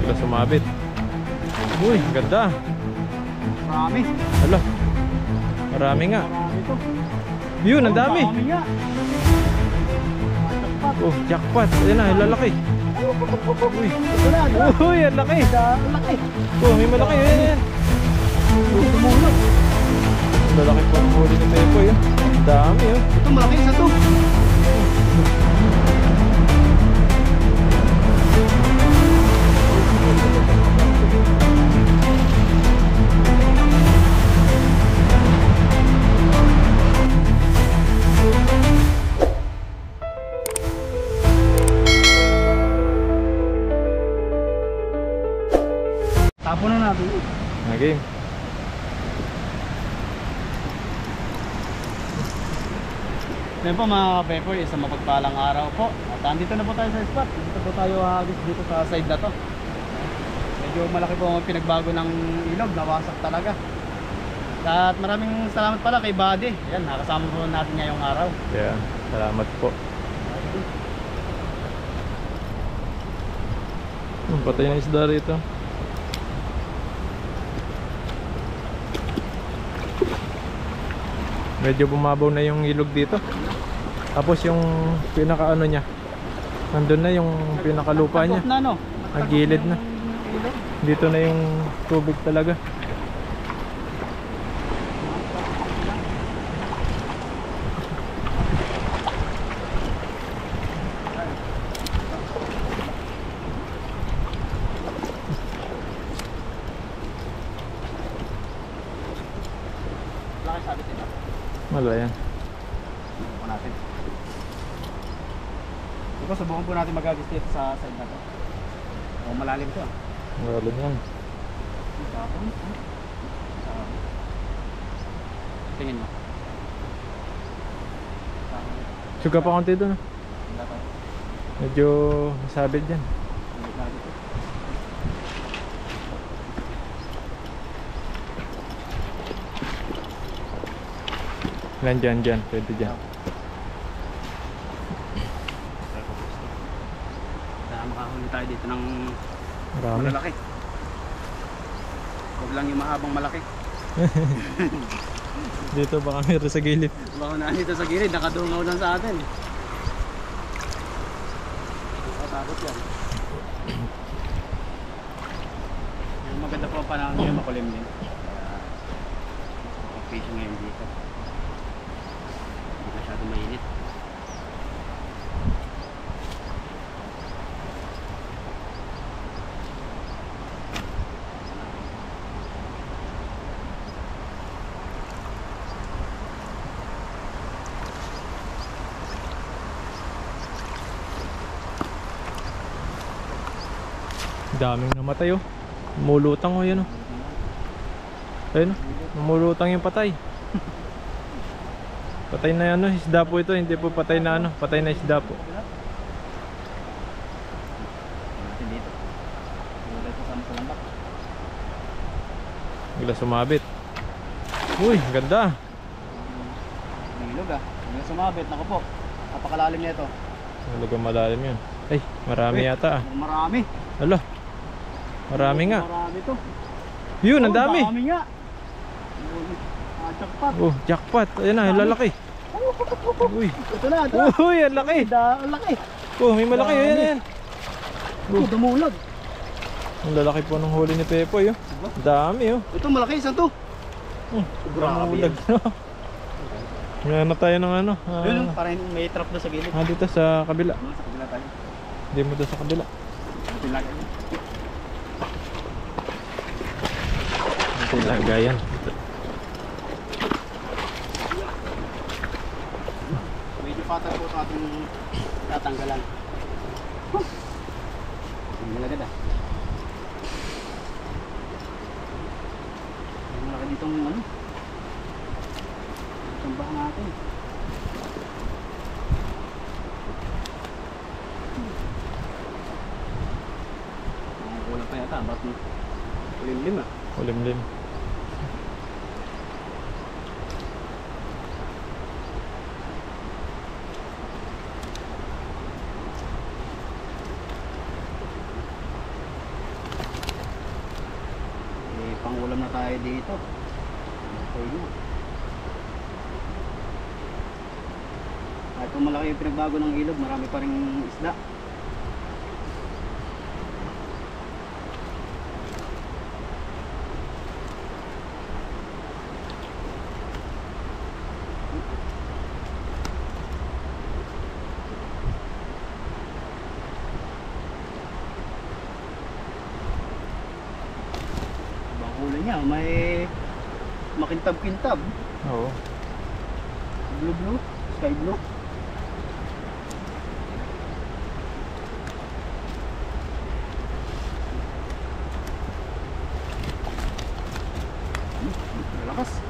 Bigla sumabit. Uy, ganda. Marami. Hala. Marami nga. Marami to. Yun, ang dami. Marami nga. Oh, jackpot. Ayan na, yung lalaki. Uy. Ito na, ito na. Uy, ang laki. Ang laki. Oh, may malaki. Ayan, ayan. Tumulog. Ang lalaki po ang huli ni Pepoy. Ang dami, oh. Ito malaki isa to. Tapon na natin. Na game. Ngayon po mga Pepoy, isang mapagpalang araw po. At andito na po tayo sa spot. Dito po tayo hagis dito sa side na to. Medyo malaki po ang pinagbago ng ilog, nawasak talaga. At maraming salamat pala kay Buddy. Yan, nakasama po natin ngayong araw. Yeah, salamat po. Patay na isda rito. Medyo bumabaw na yung ilog dito. Tapos yung pinaka ano niya, nandun na yung pinakalupa niya. Na, no? Nagilid na. Dito na yung tubig talaga. Laki sabi dito. Wala yan. Subukan natin. Ito, subukan po natin mag-agis dito sa side na to. O, malalim to. Wala yan. Tapon. Tingin mo. Suga pa konti doon. Medyo masabit dyan. Yan dyan. Pwede dyan. Makahuli tayo dito ng Marami. malalaki. Huwag lang yung mahabang malaki. Dito baka meron sa gilid. Baka na dito sa gilid, nakadungaw lang sa atin. Nakatakot yan. Yung maganda po ang panahon ngayon, makulimlim. Kaya fishing ngayon dito. Hindi masyado mainit. Daming namatay oh. Mulutang oh yan oh. Ayun oh. Mulutang yung patay. Patay na ano, isda po ito. Hindi po patay na ano. Patay na isda po. Natin dito. Wala ito sa lambak. Bigla sumabit. Uy, ganda. Nilog ah. Hindi sumabit. Naku po. Napakalalim na ito. Talagang malalim yun. Ay, marami yata ah. Marami. Alo. Marami nga. Marami to. Yun, ang dami. Marami nga. Jackpot. Oh, jackpot. Ayan na, yung lalaki. Uy. Ito na, ito na. Uy, ang laki. Ang laki. Oh, may malaki. Ayan. Oh, dumulog. Ang lalaki po ng huli ni Pepoy oh. Dami oh. Ito malaki, isang to. Grabe. Ngayon na tayo ng ano. Yun, parang may trap na sa gilid. Dito sa kabila. Sa kabila tayo. Hindi mo doon sa kabila. Lagayan. Medyo fatal po ito ating tatanggalan. Hindi agad ah. Malaki ditong ano. Tambahan natin. Kulang pa yata. Ba't limlim ah. Ulimlim. pangulam na tayo dito. Okay na. Kahit kung malaki yung pinagbago ng ilog, marami pa ring isda. Kulay niya, may makintab-kintab. Oo. Blue, sky blue. Malakas.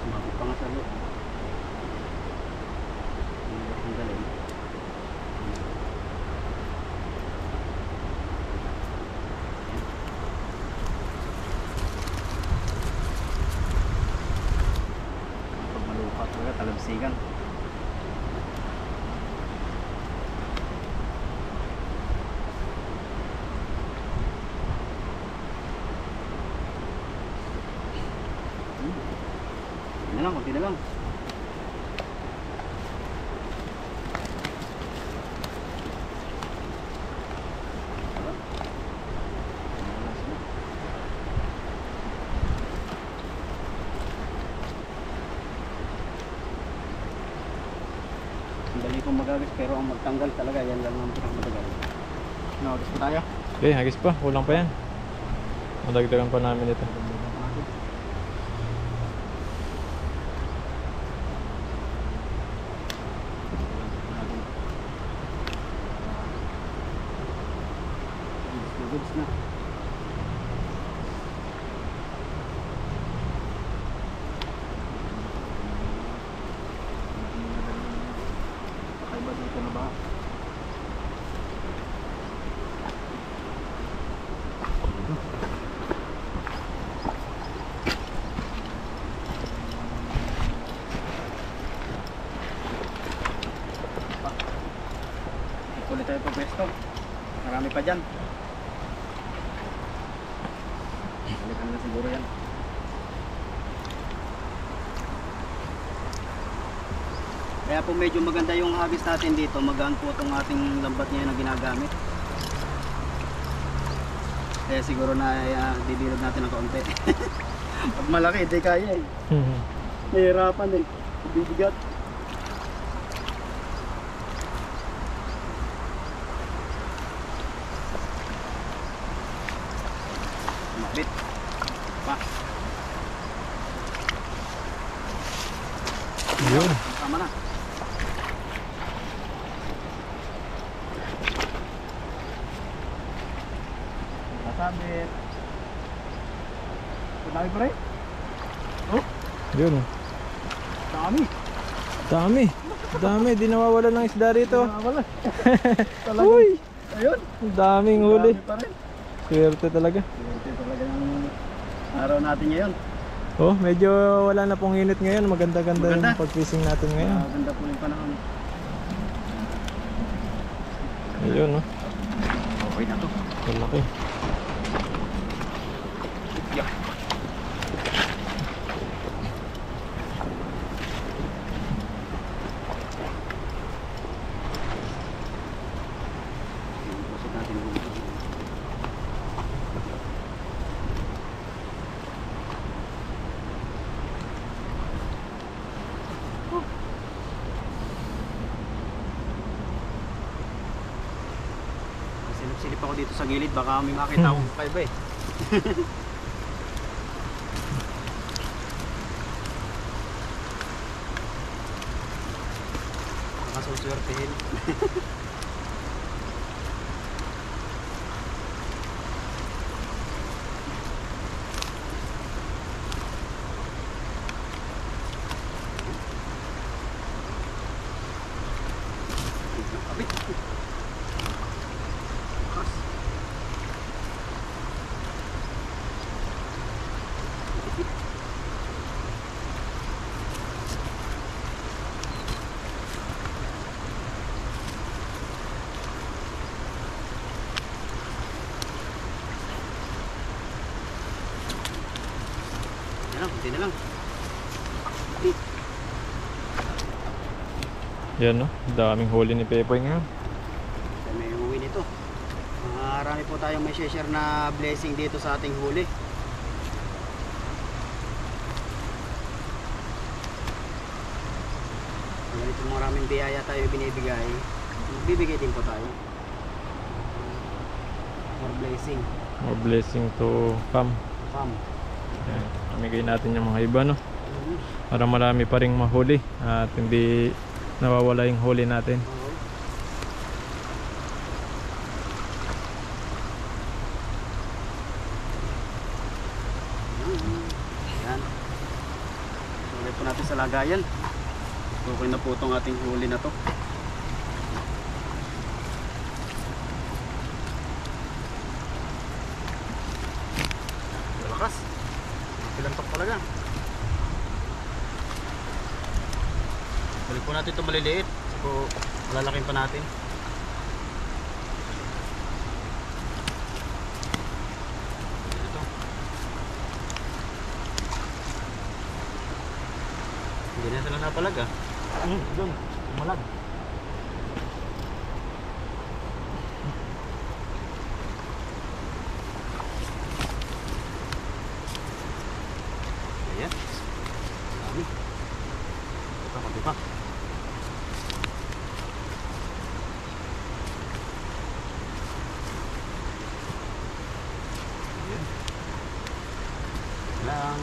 Sumabit pa nga sa loob. Ang galing. Pag malupat talaga, talabsigan. Konti na lang, konti na lang. Ang dali kong magagas pero ang magtanggal talaga yan lang ang pinakamatagal. Nagagas pa tayo. Okay, hagis pa. Kulang pa yan. Madagdagan pa namin ito. Goods na. Kakaiba dito na ba? Ulit tayo pagpesto. Marami pa dyan. Balikan na siguro yan. Kaya po medyo maganda yung hagis natin dito. Magaan po itong ating lambat ngayon na ginagamit. Kaya siguro na didilog natin ng kaunti. Pag malaki, hindi kaya eh. Nahihirapan eh. Bibigat. Mabit. Pa. Yun. Tama na. Nasabit. Dami pa rin. Oh, Yun. dami. Dami. Dami. Di nawawala ng isda rito. Wala. Talaga. Uy! Ayun. Ang daming huli. Dami pa rin. Swerte talaga. Swerte talaga ng araw natin ngayon. Oh, medyo wala na pong init ngayon. Maganda-ganda Maganda. yung pag-fishing natin ngayon. Maganda po yung panahon. Ayun, oh. Okay na to. Malaki. Yeah. Pusit natin yung silip ako dito sa gilid, baka may makita akong kakaiba eh. Nakasusurtehin. Kapit. kunti na lang. Yan no, daming huli ni Pepoy ngayon. May uwi nito. Marami po tayong may share na blessing dito sa ating huli. Ganito maraming biyaya tayo binibigay, magbibigay din po tayo. More blessing. More blessing to come. Come. Yan, amigay natin yung mga iba no. Para marami pa ring mahuli at hindi nawawala yung huli natin. Yan. Sulit po natin sa lagayan. Okay na po itong ating huli na to. Malakas. Pilantok talaga. Balik po natin ito maliliit. So, malalaking pa natin. Ito. Hindi na sila napalaga. Doon, umalag. Ayan. Dami. Ito, konti pa. Ayan. Lang.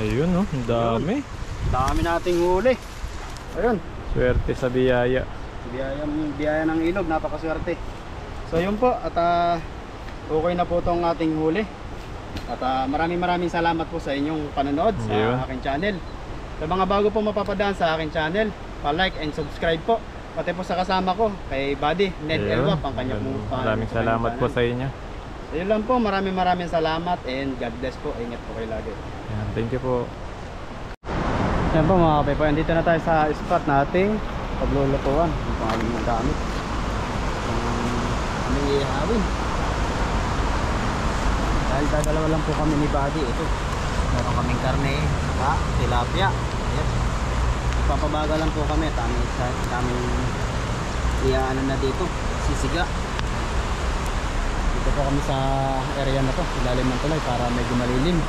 Ayun no, ang dami. Dami nating huli. Ayun. Swerte sa biyaya. Biyaya ng ilog, napakaswerte. So yun po, at okay na po itong ating huli. At maraming salamat po sa inyong panonood sa Yun. aking channel. Sa mga bago po mapapadaan sa aking channel, pa-like and subscribe po. Pati po sa kasama ko, kay Buddy, Ned Ayun. Elwap, ang kanya pong Maraming salamat po sa inyo. So yun lang po, maraming salamat and God bless po. Ingat po kayo lagi. Yan, thank you po. Yan po mga kape po, andito na tayo sa spot nating paglulutuan. Ang pangalan ng gamit. Aming ihawin. Dahil dalawa lang po kami ni Buddy. Ito, meron kaming karne, saka tilapia. Yes. Ipapabaga lang po kami. Taming iaano na dito, sisiga. Dito po kami sa area na to, ilalim ng tulay para medyo malilim.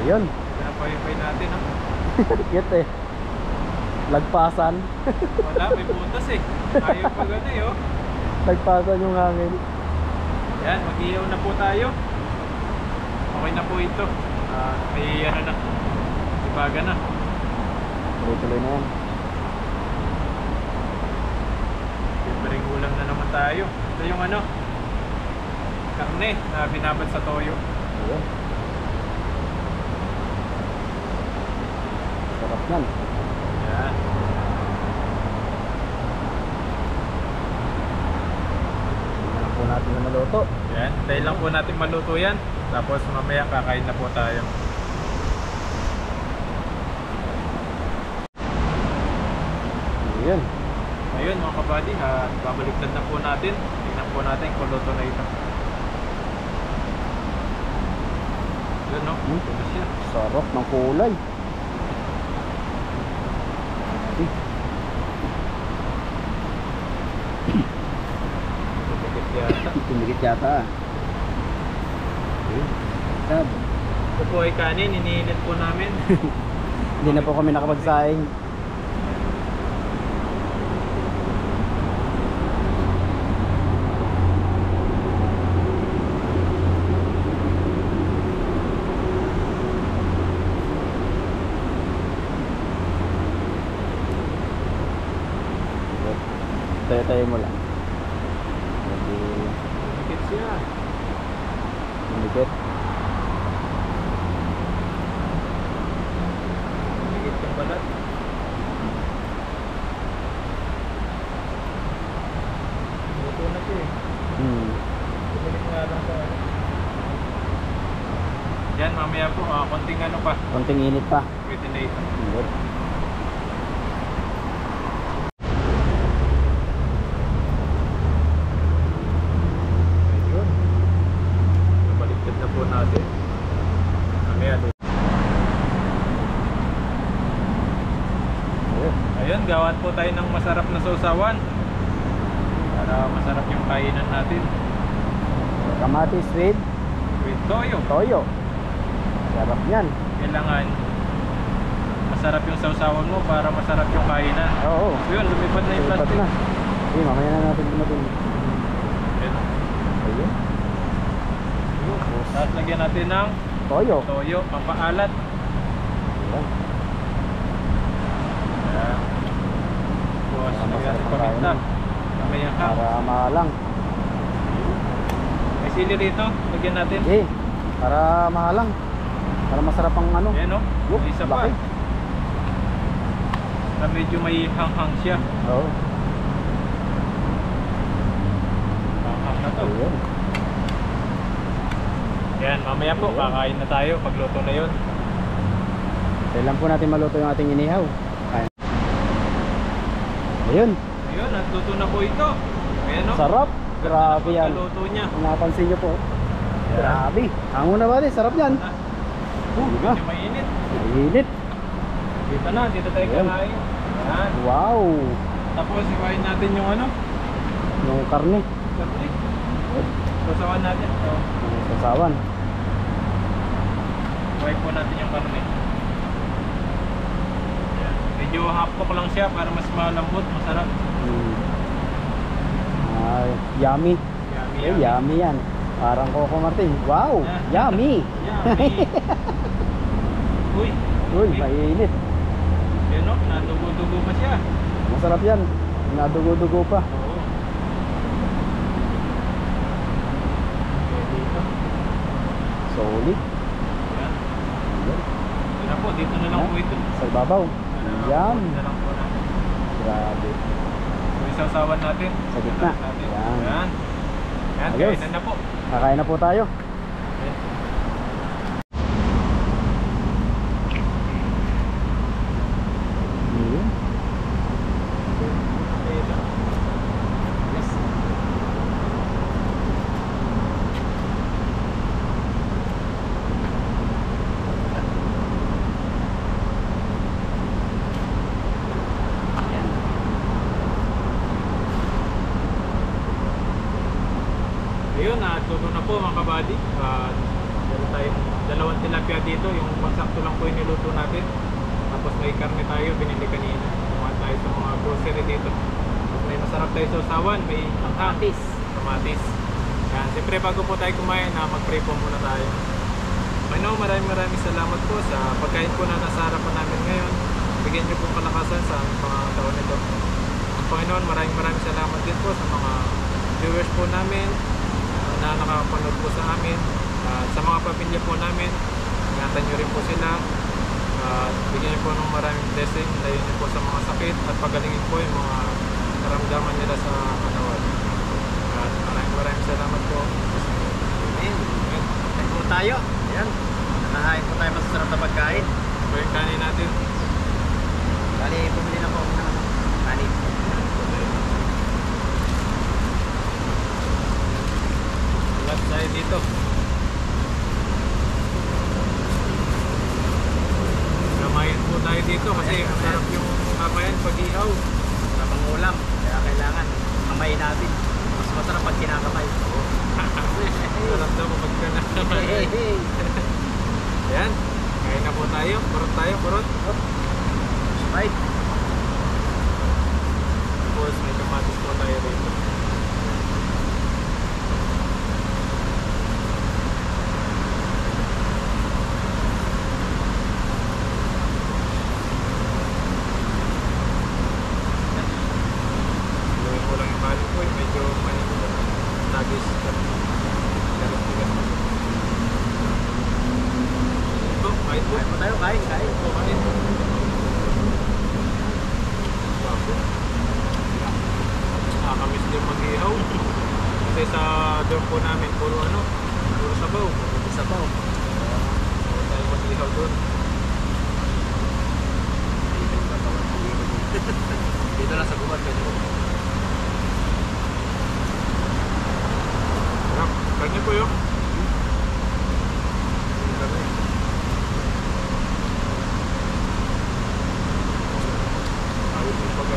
Yun. Pinapaypay natin no? Cute eh. Lagpasan. Wala, may butas eh. Ayaw pa gano'n eh oh. Lagpasan yung hangin. Yan, mag-iyaw na po tayo. Okay na po ito. May ano na. Ibaga na. Tuloy-tuloy na yan. Siyempre ulam na naman tayo. Ito yung ano, karne na binabad sa toyo. Ayan. Sarap yan. Yan. Tingnan lang po natin na maluto. Yan, dahil lang po natin maluto yan. Tapos mamaya kakain na po tayo. Ayan. Ayun mga kabady, babaliktad na po natin. Tingnan po natin kung luto na ito. Yun no, ito siya. Sarap ng kulay. Tumikit yata. Tumigit yata. Sad. Ito po ay kanin, iniinit po namin. Hindi na po kami nakapagsaing. Tayo mo lang. Hindi Tumikit siya. tumigit. Tumikit yung balat. Luto na siya eh. Tumikit nga lang sa ano. Yan, mamaya po, konting ano pa. Konting init pa. Pwede na ito. Good. Ayun. Nabaliktad na po gawan po tayo ng masarap na sausawan para masarap yung kainan natin. Kamatis with With toyo. toyo. Sarap yan. Kailangan masarap yung sausawan mo para masarap yung kainan. Oo. Yun, lumipad na yung Lipat plastic. na. Okay, mamaya na natin dumating. Yun. Ayun. Tapos lagyan natin ng Toyo. toyo, pampaalat. Ayan. Ayan. Tapos Para lagyan natin masarap ang paminta. kainan. Mamaya ka. Para mahalang. May sili rito, lagyan natin. Okay. Para mahalang. Para masarap ang ano. Ayan o, Yup, may isa pa. laki. Na medyo may hanghang siya. Oo. Hanghang na to. Ayun. Yan, mamaya po, kakain na tayo pagluto na yun. Kailan po natin maluto yung ating inihaw. Ayan. Ayun. Ayun, nagluto na po ito. Ayan o. Sarap. Grabe yan. Pagkaluto niya. Kung napansin nyo po. Grabe. Hango na ba din? Sarap yan. Medyo mainit. Mainit. Dito na, dito tayo Ayan. kakain. Yan. Wow. Tapos iwain natin yung ano, Yung karne. karne. Sasawan natin. So, Yung sasawan. iwain po natin yung karne. Yan. Medyo half cook lang siya para mas malambot, masarap. Ay, yummy. Yummy, Eh, yummy yan. Parang Coco Martin. Wow. Yummy. Yummy. Uy. Uy, mainit. Yan o, nadugo-dugo pa siya. Masarap yan. Nadugo-dugo pa. Oo. Okay, dito. Solid. Yan. Ayan. Yun na po, dito na lang po ito. Sa ibabaw. Yan. Dito na lang po natin. Grabe. So, isasawan natin. Sa gitna. Natin. Yan. Yan. Yan, Ayos. kainan na po. Kakain na po tayo. Yan. Ayun. Dito. Yes. Yan. Ayun, natuto na po mga kabady. Meron tayong dalawang tilapia dito. Yung pansakto lang po yung niluto natin. Tapos may karne tayo, binili kanina. Kumain tayo sa mga grocery dito. Tapos may masarap tayo sa usawan. May kamatis. Kamatis. Yan. Siyempre bago po tayo kumain, mag-pray po muna tayo. Panginoon, maraming salamat po sa pagkain po na nasa harapan namin ngayon. Bigyan niyo po kalakasan sa aming mga taon nito. Panginoon, maraming salamat din po sa mga viewers po namin na nakapanood po sa amin. At sa mga pamilya po namin, ingatan niyo rin po sila. At bigyan niyo po ng maraming blessing. Layo niyo po sa mga sakit at pagalingin po yung mga naramdaman nila sa katawan. At maraming salamat po. Amen. Amen. Kain po tayo. Ayan. Nakahain po tayo masasarap na pagkain. Ito yung kanin natin. Bali, bumili na po ako ng kanin. Lahat tayo dito. Gamayin po tayo dito kasi masarap yung kapayan pag ihaw. Habang ulam. Kaya kailangan kamay natin. Mas masarap pag kinakamay. Masarap daw kapag ka nakamay. Ayan, kain na po tayo. Kurot tayo, kurot. Right. Tapos may kamatis po tayo rito. Luwin ko lang yung kanin po. Medyo manipula. Nagis. Galit-galit. Ito, kain po. Kain po tayo. Kain. Kain. Bago. Nakakamiss din mag-ihaw. Kasi sa dorm po namin, puro sabaw. Sabaw. Puro tayo mag-ihaw doon. Dito lang sa gubat. Pwede po. Sarap. Karne po yun. Karne. Awit yung pag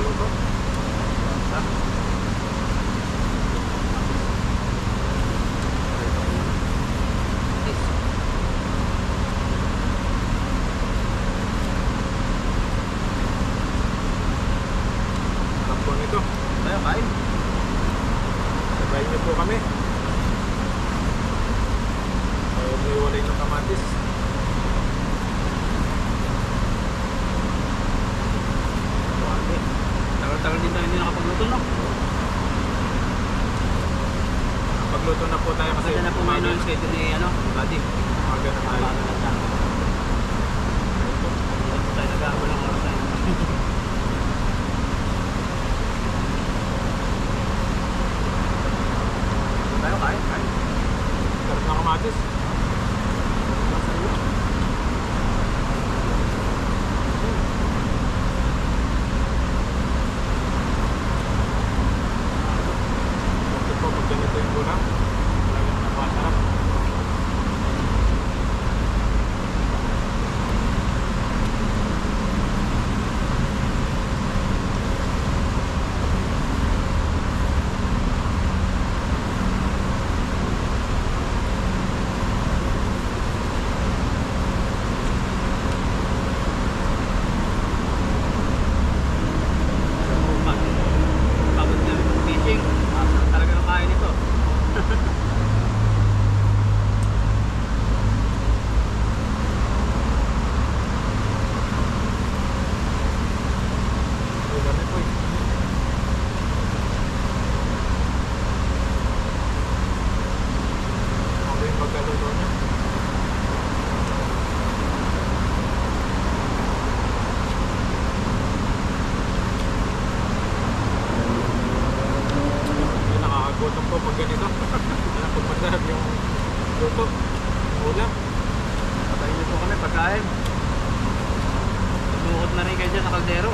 Marami po kami. Umiwalay ng kamatis. Grabe. Tagal-tagal din tayo hindi nakapagluto, no? Pagluto na po tayo kasi Kasi na po may noise schedule ni, buddy. umaga na tayo. Umaga na tayo. Hindi po tayo nag-aabol ng oras tayo. Tayo, kain. Sarap ng kamatis. Ito po, pag ganito yung ulam, talagang napakasarap. Pagod na fishing. Masarap talaga ng kain ito. Ang dami po eh. Ako yung pagkaluto niya. Hindi nakakagutom po pag ganito. Pag masarap yung luto, yung ulam. Patayin niyo po kami pagkain. Tumukot na rin kayo dyan sa kaldero.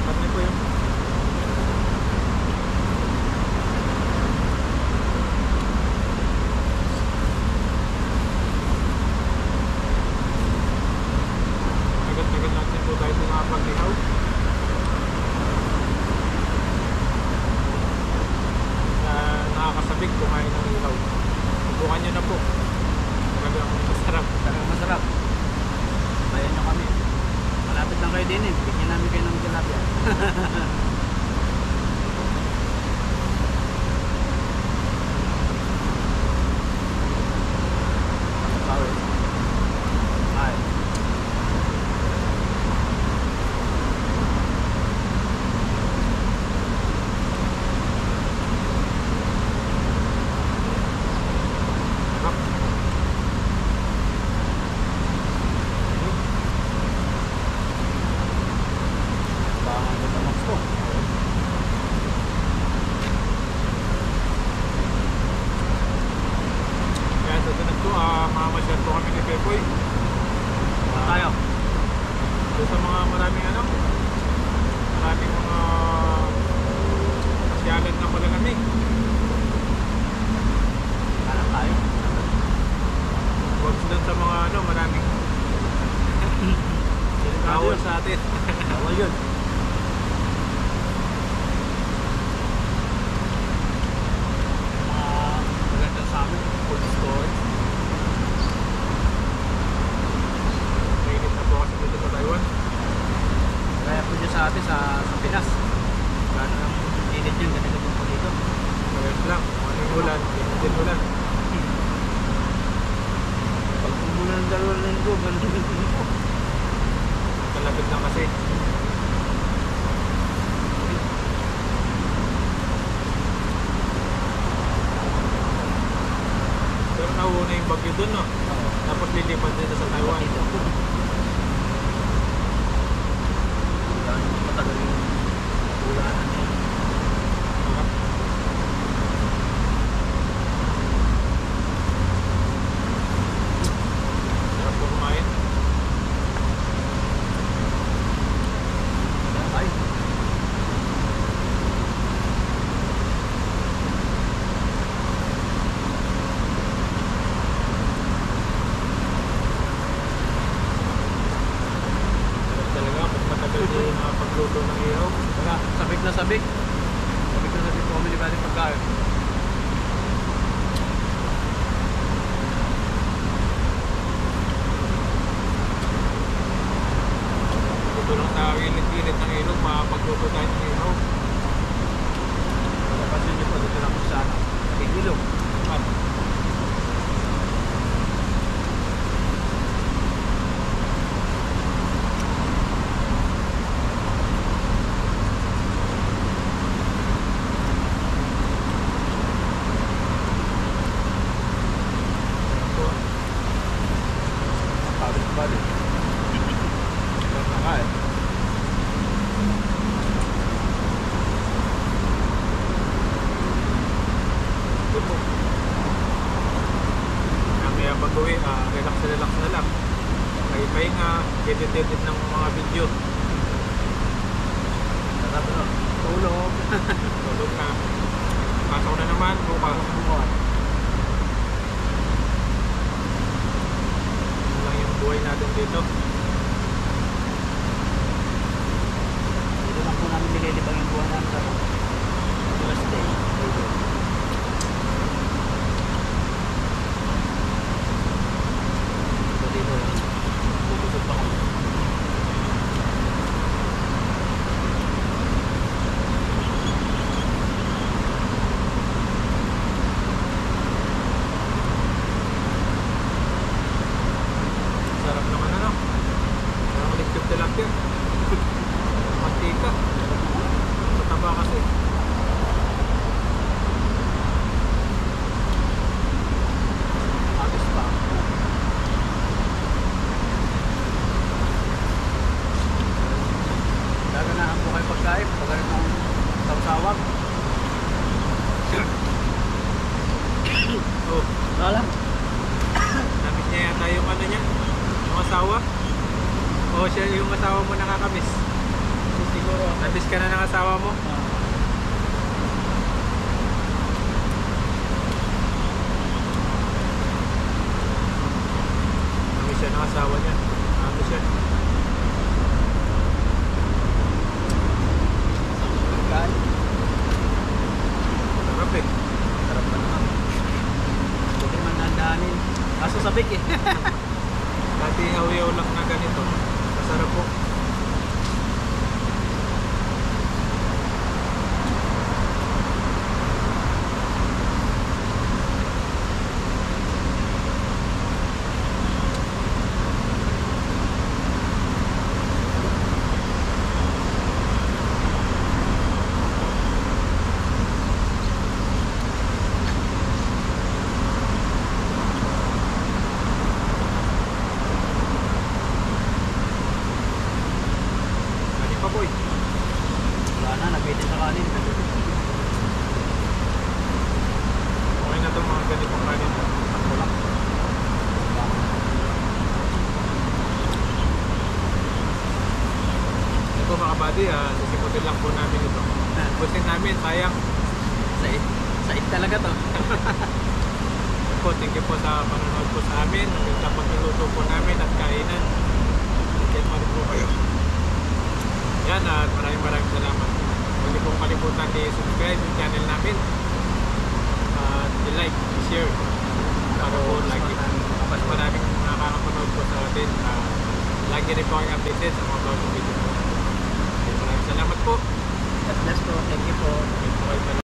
Karne po yun. Agad-agad natin po tayo pumapag-ihaw. Nakakasabik kumain ng ihaw. Subukan nyo na po. Talagang masarap. Talagang masarap. Bayan nyo kami. Malapit lang kayo din eh. Bigyan namin kayo ng tilapia. Bawi. Ay. Sarap. Baka ang ganda max ko. Kaya sa sunod po, mamamasyal po kami ni Pepoy. Tayo. Doon sa mga maraming maraming mga pasyalan na malalamig. Hanap tayo. Huwag doon sa mga maraming bawal sa atin. Bawal yun. Maganda sa amin. Food storage. Mainit na po kasi dito sa Taiwan. Kaya po dyan sa atin sa Pinas. Gano'n ang init yun. Ganito po dito. Ngayon lang, ano yung ulan, hindi ulan. Pag muna ng 2 linggo, ganito din po. Kalapit lang kasi. Pero nauuna yung bagyo dun, no? Tapos lilipat dito sa Taiwan. Matagal yung ulanan niya. Sarap. Sarap po kumain. Ay. Sarap talaga pag matagal din pagluto ng ihaw. Wala, sabik na sabik. Sabik na sabik po kami ni Bali pagkain. Ito lang sa gilid-gilid ng ilog, makapagluto mantika. Mataba kasi. Agos pa. Gaganahan po kayo pagkain. Pagkain ng sawsawag. Oh, Wala. namiss niya yata yung ano niya, yung asawa. O siya yung asawa mo nakakamiss. Siguro. Namiss ka na ng asawa mo. Namiss siya ng asawa niya. Namiss siya. Pagkain. Sarap eh. Sarap pa naman. Buti man nandahanin. Kaso sabik eh. Dati hawiyaw lang na ganito. Masarap po. Ano pa boy? Wala na, nagbitin sa kanin. Okay na itong mga ganitong kanin. Ako lang. Ito mga kabady, sisimutin lang po namin ito. Busin namin, sayang. Sait talaga to. Po, thank you po sa panonood po sa amin. Hanggang sa pagluluto po namin at kainan. Hanggang pa rin po kayo. Yan, at maraming salamat. Huwag niyo pong kalimutan i-subscribe yung channel namin. At i-like, i-share. Para po lagi mas maraming nakakapanood po sa atin. Lagi rin po kayong updated sa mga bagong video po. Maraming salamat po. God bless po. Thank you po. Thank you po kayo.